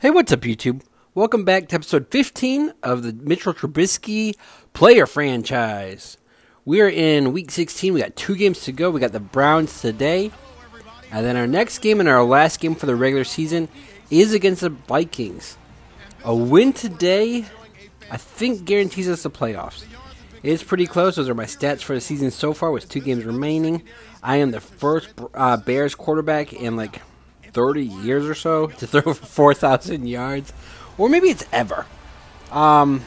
Hey, what's up, YouTube? Welcome back to episode 15 of the Mitch Trubisky player franchise. We are in week 16. We got 2 games to go. We got the Browns today. And then our next game and our last game for the regular season is against the Vikings. A win today, I think, guarantees us the playoffs. It's pretty close. Those are my stats for the season so far with 2 games remaining. I am the first Bears quarterback in like 30 years or so to throw for 4,000 yards. Or maybe it's ever. That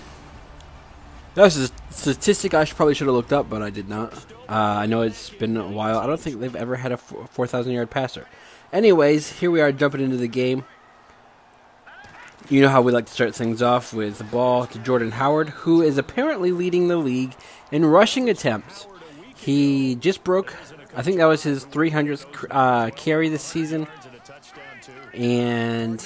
was a statistic I probably should have looked up, but I did not. I know it's been a while. I don't think they've ever had a 4,000-yard passer. Anyways, here we are jumping into the game. You know how we like to start things off with the ball to Jordan Howard, who is apparently leading the league in rushing attempts. He just broke, I think that was his 300th carry this season. And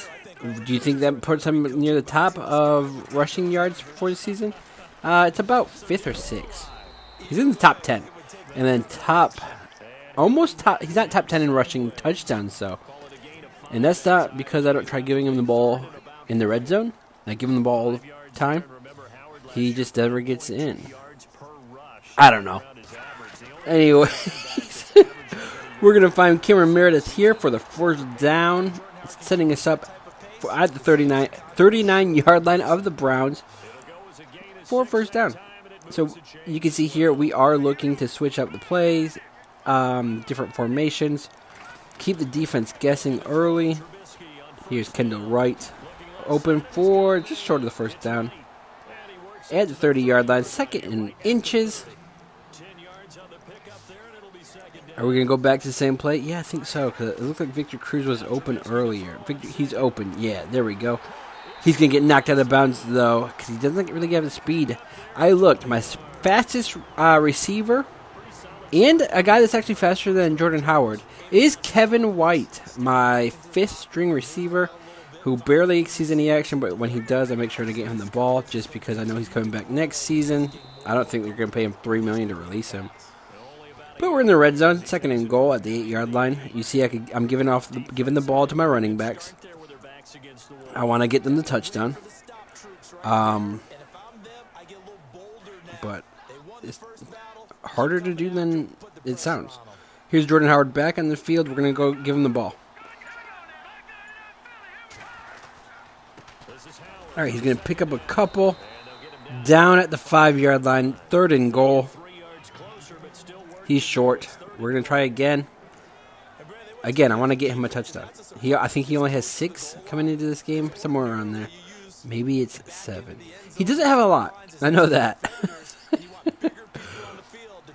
do you think that puts him near the top of rushing yards for the season? It's about 5th or 6th. He's in the top 10. And then he's not top 10 in rushing touchdowns, though. And that's not because I don't try giving him the ball in the red zone. I give him the ball all the time. He just never gets in. I don't know. Anyway, we're going to find Cameron Meredith here for the first down, setting us up at the 39-yard line of the Browns for first down. So you can see here we are looking to switch up the plays, different formations, keep the defense guessing early. Here's Kendall Wright, open for just short of the first down. At the 30-yard line, second in inches. Are we going to go back to the same play? Yeah, I think so, because it looked like Victor Cruz was open earlier. He's open. Yeah, there we go. He's going to get knocked out of bounds, though, because he doesn't really have the speed. I looked. My fastest receiver, and a guy that's actually faster than Jordan Howard, is Kevin White, my 5th-string receiver, who barely sees any action, but when he does, I make sure to get him the ball, just because I know he's coming back next season. I don't think they're going to pay him $3 million to release him. But we're in the red zone, second and goal at the 8-yard line. You see, I'm giving the ball to my running backs. I want to get them the touchdown. But it's harder to do than it sounds. Here's Jordan Howard back on the field. We're going to go give him the ball. All right, he's going to pick up a couple. Down at the 5-yard line, third and goal. He's short. We're going to try again. Again, I want to get him a touchdown. I think he only has 6 coming into this game, somewhere around there. Maybe it's 7. He doesn't have a lot. I know that.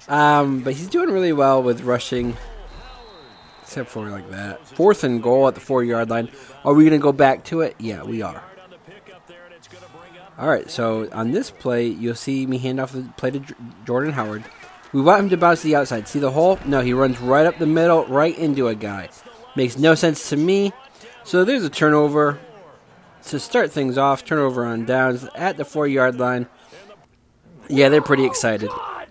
But he's doing really well with rushing, except for like that. 4th and goal at the 4-yard line. Are we going to go back to it? Yeah, we are. All right, so on this play, you'll see me hand off the play to Jordan Howard. We want him to bounce to the outside. See the hole? No, he runs right up the middle, right into a guy. Makes no sense to me. So there's a turnover to start things off. Turnover on downs at the 4-yard line. Yeah, they're pretty excited. God!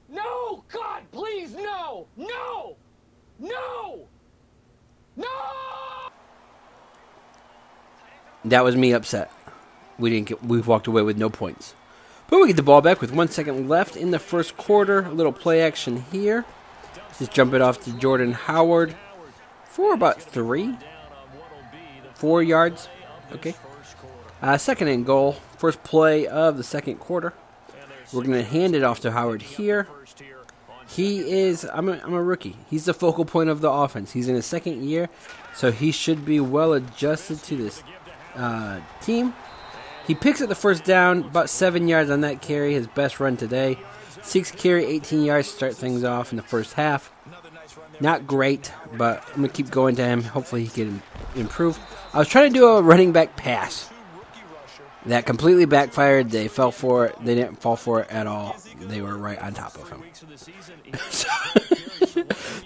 No, God, please, no! No! No! No! That was me upset. We walked away with no points. But we get the ball back with 1 second left in the first quarter. A little play action here. Just jump it off to Jordan Howard for about 4 yards. Okay. Second and goal. First play of the second quarter. We're going to hand it off to Howard here. I'm a rookie. He's the focal point of the offense. He's in his second year, so he should be well adjusted to this team. He picks up the first down, about 7 yards on that carry, his best run today. 6 carry, 18 yards to start things off in the first half. Not great, but I'm going to keep going to him. Hopefully he can improve. I was trying to do a running back pass. That completely backfired. They fell for it. They didn't fall for it at all. They were right on top of him.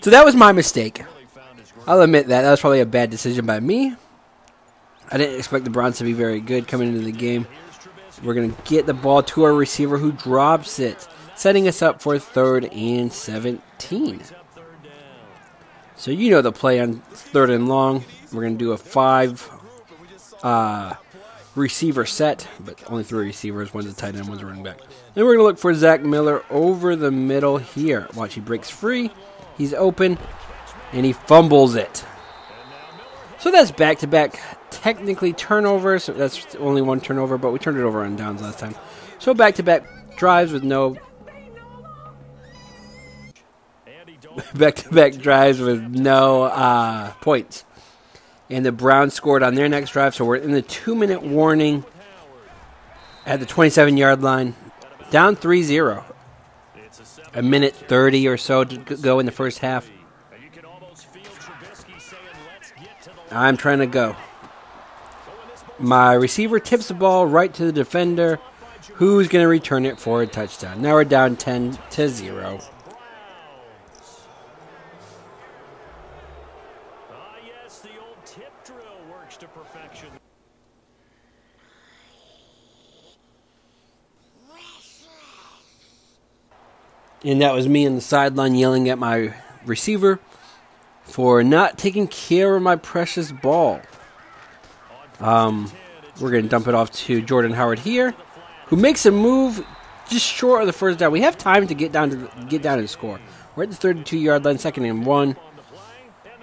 So that was my mistake. I'll admit that. That was probably a bad decision by me. I didn't expect the Browns to be very good coming into the game. We're going to get the ball to our receiver who drops it, setting us up for 3rd and 17. So you know the play on 3rd and long. We're going to do a 5 receiver set, but only 3 receivers. One's a tight end, one's a running back. And we're going to look for Zach Miller over the middle here. Watch, he breaks free. He's open, and he fumbles it. So that's back-to-back technically turnovers. That's only 1 turnover, but we turned it over on downs last time. So back-to-back drives with no... back-to-back drives with no points. And the Browns scored on their next drive, so we're in the 2-minute warning at the 27-yard line. Down 3-0. A minute 30 or so to go in the first half. I'm trying to go. My receiver tips the ball right to the defender, who's going to return it for a touchdown. Now we're down 10-0. And that was me on the sideline yelling at my receiver for not taking care of my precious ball. We're going to dump it off to Jordan Howard here, who makes a move just short of the first down. We have time to get down and score. We're at the 32-yard line, 2nd and 1.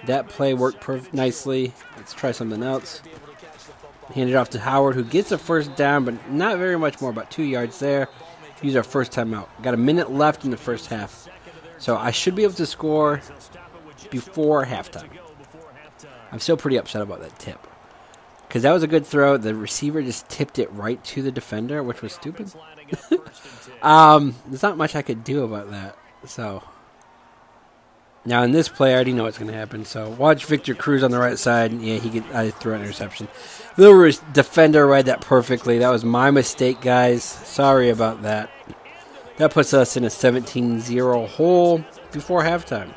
That play worked nicely. Let's try something else. Hand it off to Howard, who gets a first down, but not very much more, about 2 yards there. Use our first time out. Got a minute left in the first half. So I should be able to score before halftime. I'm still pretty upset about that tip, because that was a good throw. The receiver just tipped it right to the defender, which was stupid. There's not much I could do about that. So now in this play, I already know what's going to happen. So watch Victor Cruz on the right side. Yeah, I threw an interception. The defender read that perfectly. That was my mistake, guys. Sorry about that. That puts us in a 17-0 hole before halftime.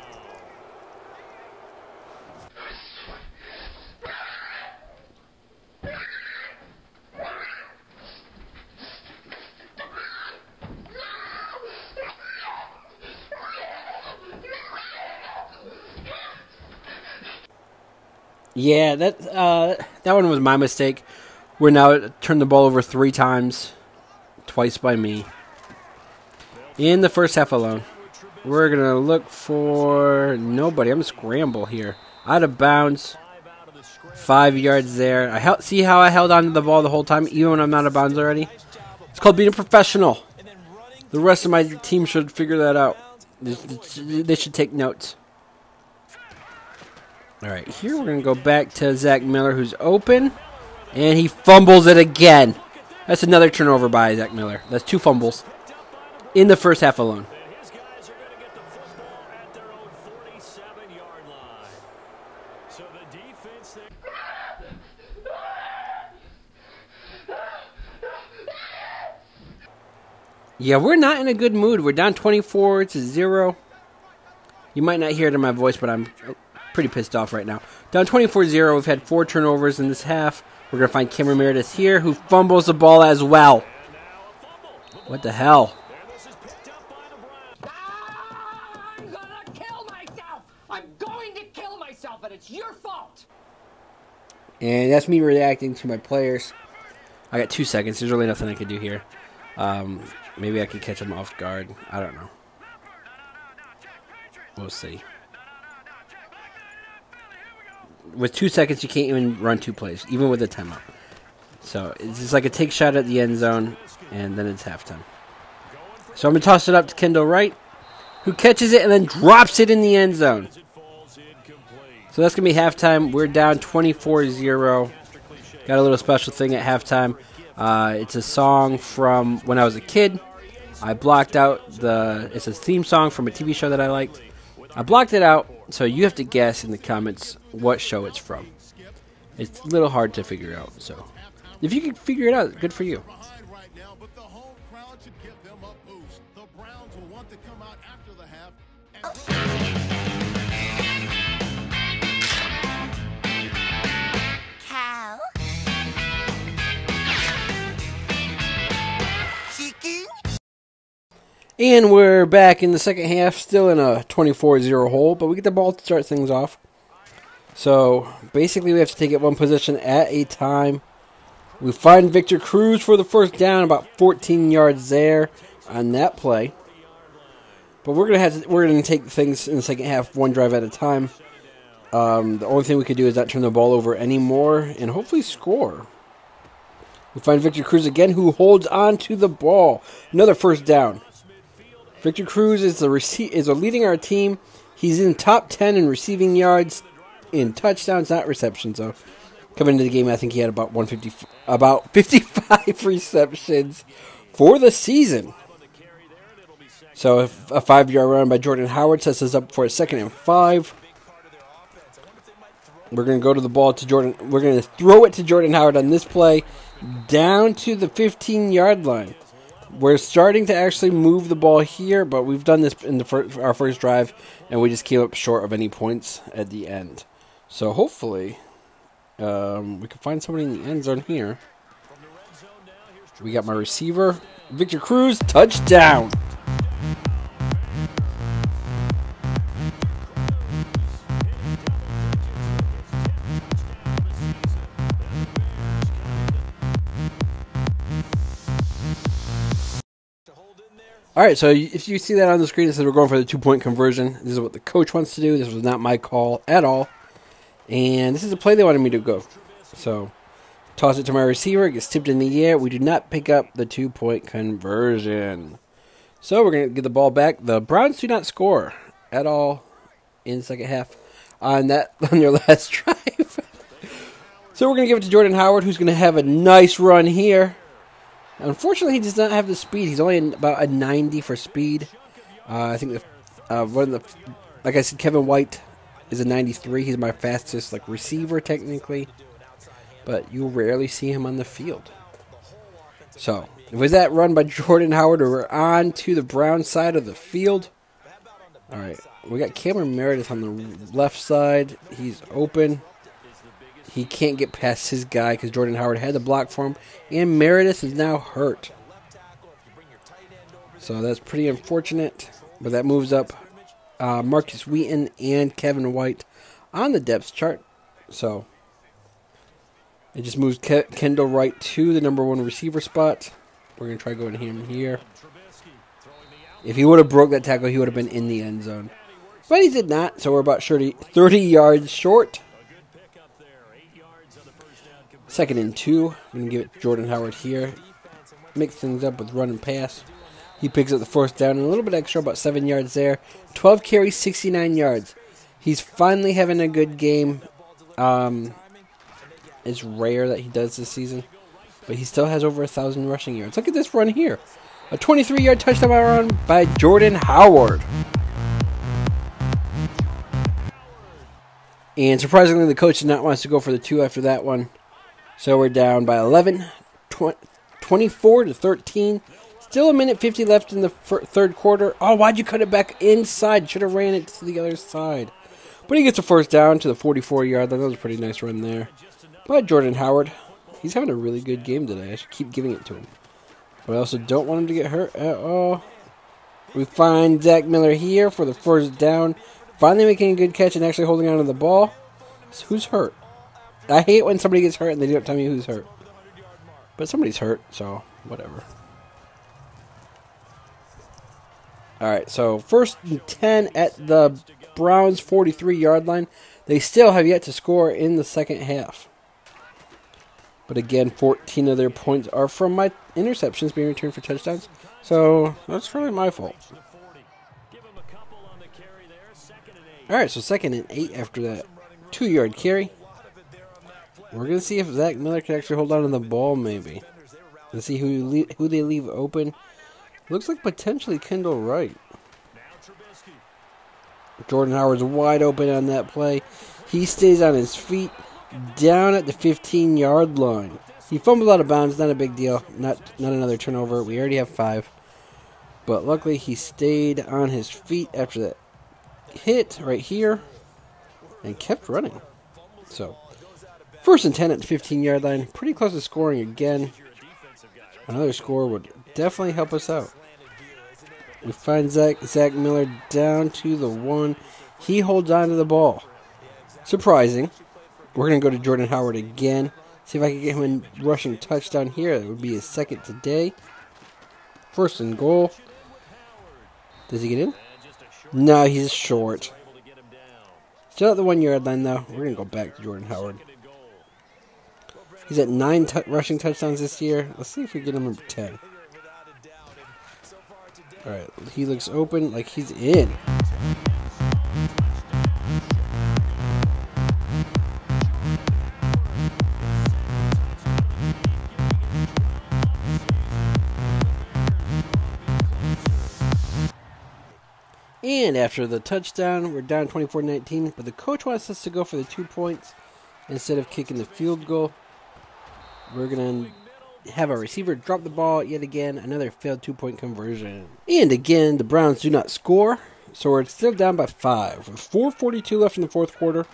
Yeah, that one was my mistake. We're now turned the ball over 3 times, twice by me. In the first half alone, we're gonna look for nobody. I'm gonna scramble here, out of bounds, 5 yards there. See how I held on to the ball the whole time, even when I'm out of bounds already. It's called being a professional. The rest of my team should figure that out. They should take notes. All right, here we're going to go back to Zach Miller, who's open, and he fumbles it again. That's another turnover by Zach Miller. That's 2 fumbles in the first half alone. Yeah, we're not in a good mood. We're down 24-0. You might not hear it in my voice, but I'm pretty pissed off right now. Down 24-0. We've had 4 turnovers in this half. We're going to find Cameron Meredith here, who fumbles the ball as well. What the hell? I'm gonna kill myself! I'm going to kill myself, and it's your fault! And that's me reacting to my players. I got 2 seconds. There's really nothing I can do here. Maybe I could catch them off guard. I don't know. We'll see. With 2 seconds, you can't even run 2 plays, even with a timeout. So it's just like a take shot at the end zone, and then it's halftime. So I'm going to toss it up to Kendall Wright, who catches it and then drops it in the end zone. So that's going to be halftime. We're down 24-0. Got a little special thing at halftime. It's a song from when I was a kid. I blocked out it's a theme song from a TV show that I liked. I blocked it out, so you have to guess in the comments what show it's from. It's a little hard to figure out, so if you can figure it out, good for you. Cow. Chicken. And we're back in the second half, still in a 24-0 hole, but we get the ball to start things off. So basically we have to take it one position at a time. We find Victor Cruz for the first down, about 14 yards there on that play. But we're gonna take things in the second half, one drive at a time. The only thing we could do is not turn the ball over anymore and hopefully score. We find Victor Cruz again, who holds on to the ball. Another first down. Victor Cruz is leading our team. He's in top 10 in receiving yards, in touchdowns, not receptions. So coming into the game, I think he had about 55 receptions for the season. So a 5-yard run by Jordan Howard sets us up for a 2nd and 5. We're going to go to the ball to Jordan. We're going to throw it to Jordan Howard on this play down to the 15-yard line. We're starting to actually move the ball here, but we've done this in our first drive, and we just came up short of any points at the end. So hopefully we can find somebody in the end zone here. We got my receiver, Victor Cruz, touchdown. All right, so if you see that on the screen, it says we're going for the 2-point conversion. This is what the coach wants to do. This was not my call at all. And this is the play they wanted me to go. So, toss it to my receiver. It gets tipped in the air. We do not pick up the 2-point conversion. So, we're going to get the ball back. The Browns do not score at all in the second half on their last drive. So, we're going to give it to Jordan Howard, who's going to have a nice run here. Unfortunately, he does not have the speed. He's only about a 90 for speed. I think like I said, Kevin White is a 93. He's my fastest receiver technically, but you rarely see him on the field. So with that run by Jordan Howard, we're on to the Brown side of the field. All right, we got Cameron Meredith on the left side. He's open. He can't get past his guy because Jordan Howard had the block for him. And Meredith is now hurt. So that's pretty unfortunate. But that moves up Marcus Wheaton and Kevin White on the depth chart. So it just moves Kendall Wright to the number 1 receiver spot. We're going to try going him here. If he would have broke that tackle, he would have been in the end zone. But he did not. So we're about 30 yards short. 2nd and 2. I'm going to give it to Jordan Howard here. Mix things up with run and pass. He picks up the first down and a little bit extra, about 7 yards there. 12 carries, 69 yards. He's finally having a good game. It's rare that he does this season, but he still has over 1,000 rushing yards. Look at this run here. A 23-yard touchdown run by Jordan Howard. And surprisingly, the coach did not want us to go for the 2 after that one. So we're down by 11, 24-13. Still a minute 50 left in the third quarter. Oh, why'd you cut it back inside? Should have ran it to the other side. But he gets a first down to the 44-yard line. That was a pretty nice run there by Jordan Howard. He's having a really good game today. I should keep giving it to him. But I also don't want him to get hurt at all. We find Zach Miller here for the first down. Finally making a good catch and actually holding on to the ball. So who's hurt? I hate when somebody gets hurt and they don't tell me who's hurt. But somebody's hurt, so whatever. Alright, so 1st and 10 at the Browns' 43-yard line. They still have yet to score in the second half. But again, 14 of their points are from my interceptions being returned for touchdowns. So that's really my fault. Alright, so 2nd and 8 after that 2-yard carry. We're going to see if Zach Miller can actually hold on to the ball, maybe. Let's see who they leave open. Looks like potentially Kendall Wright. Jordan Howard's wide open on that play. He stays on his feet down at the 15-yard line. He fumbled out of bounds, not a big deal. Not another turnover. We already have 5. But luckily he stayed on his feet after that hit right here and kept running. So 1st and 10 at the 15-yard line. Pretty close to scoring again. Another score would definitely help us out. We find Zach Miller down to the 1. He holds on to the ball. Surprising. We're going to go to Jordan Howard again. See if I can get him a rushing touchdown here. That would be his second today. First and goal. Does he get in? No, he's short. Still at the 1 yard line, though. We're going to go back to Jordan Howard. He's at 9 rushing touchdowns this year. Let's see if we get him number 10. Alright, he looks open like he's in. And after the touchdown, we're down 24-19, but the coach wants us to go for the 2 points instead of kicking the field goal. We're going to have our receiver drop the ball yet again, another failed 2-point conversion. And again, the Browns do not score, so we're still down by 5. With 4:42 left in the fourth quarter,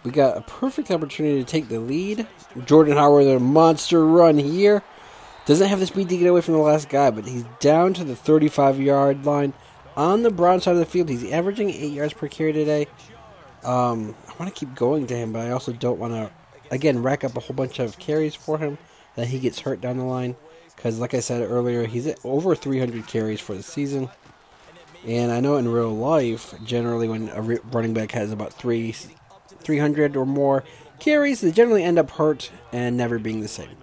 we got a perfect opportunity to take the lead. Jordan Howard, a monster run here. Doesn't have the speed to get away from the last guy, but he's down to the 35-yard line. On the Brown side of the field, he's averaging 8 yards per carry today. I want to keep going to him, but I also don't want to, again, rack up a whole bunch of carries for him that he gets hurt down the line. Because, like I said earlier, he's at over 300 carries for the season. And I know in real life, generally when a running back has about 300 or more carries, they generally end up hurt and never being the same.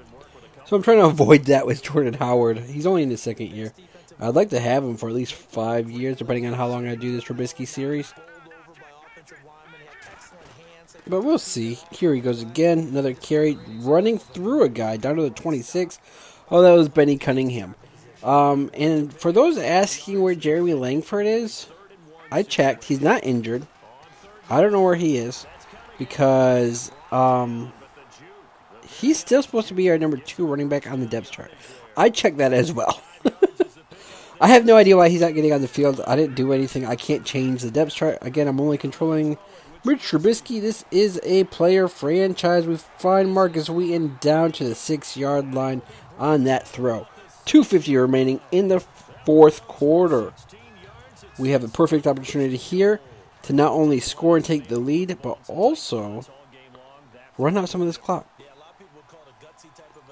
So I'm trying to avoid that with Jordan Howard. He's only in his second year. I'd like to have him for at least 5 years, depending on how long I do this Trubisky series. But we'll see. Here he goes again. Another carry running through a guy down to the 26. Oh, that was Benny Cunningham. And for those asking where Jeremy Langford is, I checked. He's not injured. I don't know where he is because he's still supposed to be our number 2 running back on the depth chart. I checked that as well. I have no idea why he's not getting on the field. I didn't do anything. I can't change the depth chart. Again, I'm only controlling Mitch Trubisky. This is a player franchise. We find Marcus Wheaton down to the 6-yard line on that throw. 2:50 remaining in the fourth quarter. We have a perfect opportunity here to not only score and take the lead, but also run out some of this clock.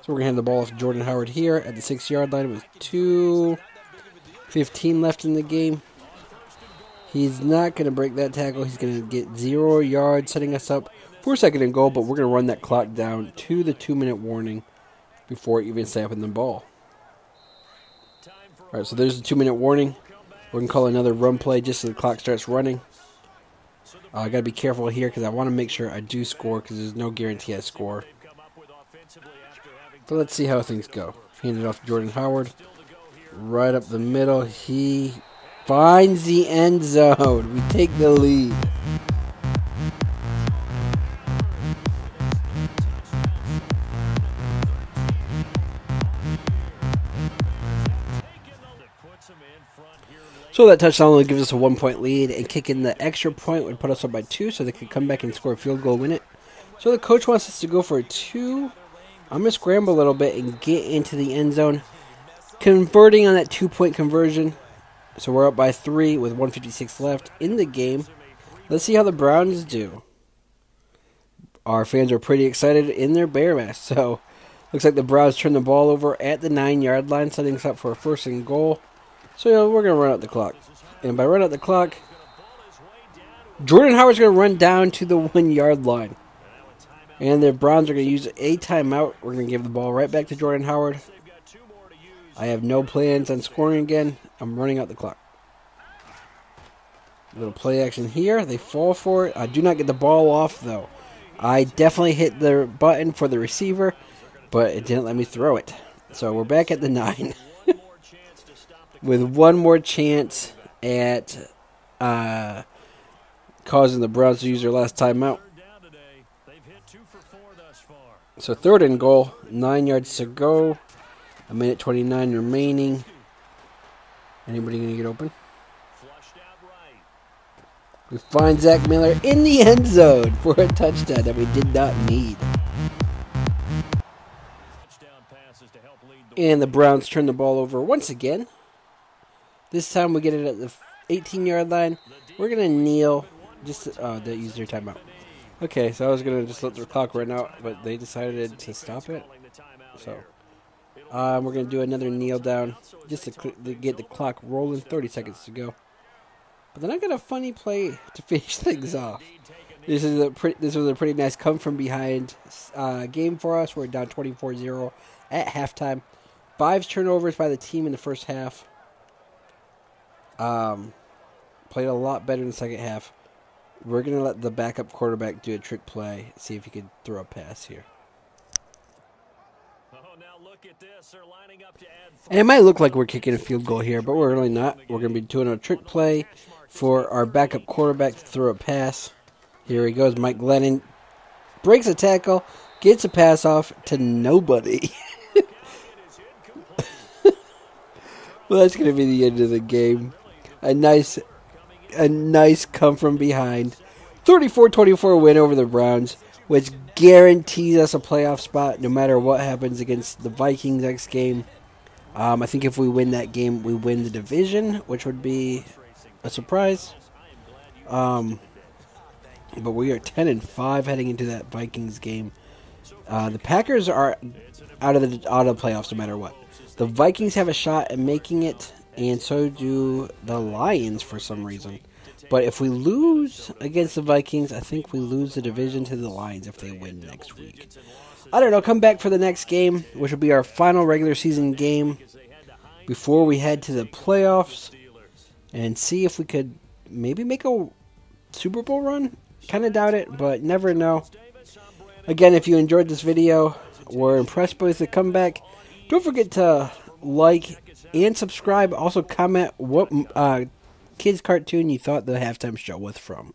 So we're going to hand the ball off to Jordan Howard here at the 6-yard line with 2:15 left in the game. He's not going to break that tackle. He's going to get 0 yards, setting us up for second and goal, but we're going to run that clock down to the 2-minute warning before even snapping the ball. All right, so there's the 2-minute warning. We're going to call another run play just so the clock starts running. I got to be careful here because I want to make sure I do score because there's no guarantee I score. But let's see how things go. Hand it off to Jordan Howard. Right up the middle. He finds the end zone. We take the lead. So that touchdown only gives us a 1-point lead, and kicking the extra point would put us up by 2, so they could come back and score a field goal, win it. So the coach wants us to go for a 2. I'm going to scramble a little bit and get into the end zone, converting on that 2-point conversion. So we're up by 3 with 1:56 left in the game. Let's see how the Browns do. Our fans are pretty excited in their bear mask. So looks like the Browns turn the ball over at the 9-yard line, setting us up for a first and goal. So we're going to run out the clock. And by run out the clock, Jordan Howard's going to run down to the 1-yard line. And the Browns are going to use a timeout. We're going to give the ball right back to Jordan Howard. I have no plans on scoring again. I'm running out the clock. A little play action here. They fall for it. I do not get the ball off, though. I definitely hit the button for the receiver, but it didn't let me throw it. So we're back at the 9. With one more chance at causing the Browns to use their last timeout. So third and goal, 9 yards to go. 1:29 remaining. Anybody going to get open? We find Zach Miller in the end zone for a touchdown that we did not need. And the Browns turn the ball over once again. This time we get it at the 18-yard line. We're going to kneel. Just they use their timeout. Okay, so I was going to just let the clock run out, but they decided to stop it. So, we're going to do another kneel down just to get the clock rolling. 30 seconds to go. But then I got a funny play to finish things off. This was a pretty nice come from behind game for us. We're down 24-0 at halftime. 5 turnovers by the team in the first half. Played a lot better in the second half. We're going to let the backup quarterback do a trick play, see if he can throw a pass here. And it might look like we're kicking a field goal here, but we're really not. We're going to be doing a trick play for our backup quarterback to throw a pass. Here he goes. Mike Glennon breaks a tackle, gets a pass off to nobody. Well, that's going to be the end of the game. A nice come from behind. 34-24 win over the Browns, which guarantees us a playoff spot no matter what happens against the Vikings next game. I think if we win that game, we win the division, which would be a surprise. But we are 10-5 heading into that Vikings game. The Packers are out of the playoffs no matter what. The Vikings have a shot at making it, and so do the Lions for some reason. But if we lose against the Vikings, I think we lose the division to the Lions if they win next week. I don't know. Come back for the next game, which will be our final regular season game before we head to the playoffs, and see if we could maybe make a Super Bowl run. Kind of doubt it, but never know. Again, if you enjoyed this video, were impressed with the comeback, don't forget to like and subscribe. Also comment what kids cartoon you thought the halftime show was from.